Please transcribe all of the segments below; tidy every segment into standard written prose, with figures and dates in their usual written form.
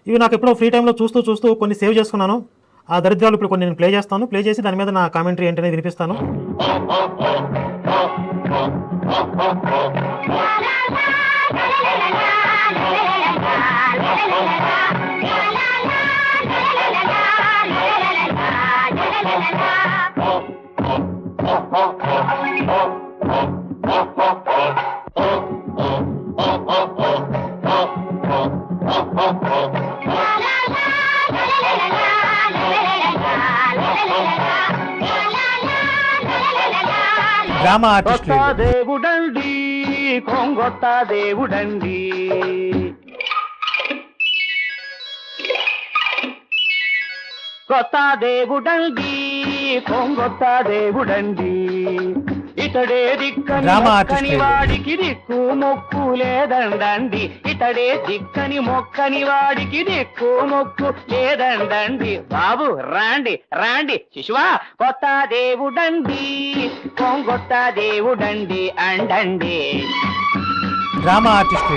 ఇవి నాకు ఎప్పుడో ఫ్రీ టైంలో చూస్తూ కొన్ని సేవ్ చేసుకున్నాను. ఆ దరిద్రాలు ఇప్పుడు కొన్ని నేను ప్లే చేస్తాను. ప్లే చేసి దాని మీద నా కామెంటరీ ఏంటనేది వినిపిస్తాను. డ్రామా ఆర్టిస్ట్ దేవుడండి, కొంగొత్త దేవుడండి, కొత్త దేవుడండి, కొంగొత్త దేవుడండి. ఇతడే దిక్కని వాడికి దిక్కు మొక్కు లేదండండి. ఇతడే దిక్కని మొక్కని వాడికి దిక్కు మొక్కు లేదండండి. బాబు రాండి రాండి శిశువా, కొత్త దేవుడండి, కొంగొత్త దేవుడండి అండండి. డ్రామా ఆర్టిస్ట్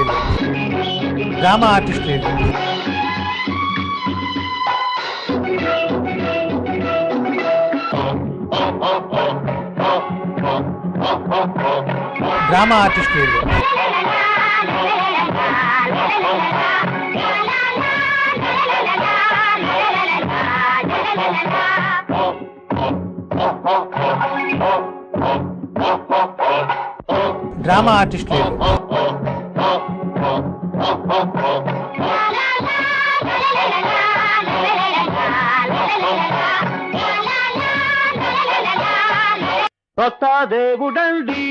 కొత్త దేవుడండి,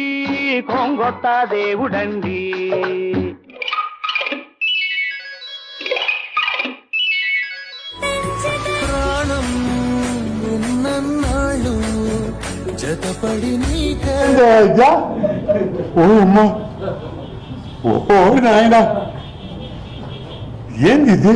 కొంగొత్త దేవుడండి. ప్రాణం ఉన్నన్నాళ్ళు జతపడి నీకే ఓ నాయనా ఏంది ఇది?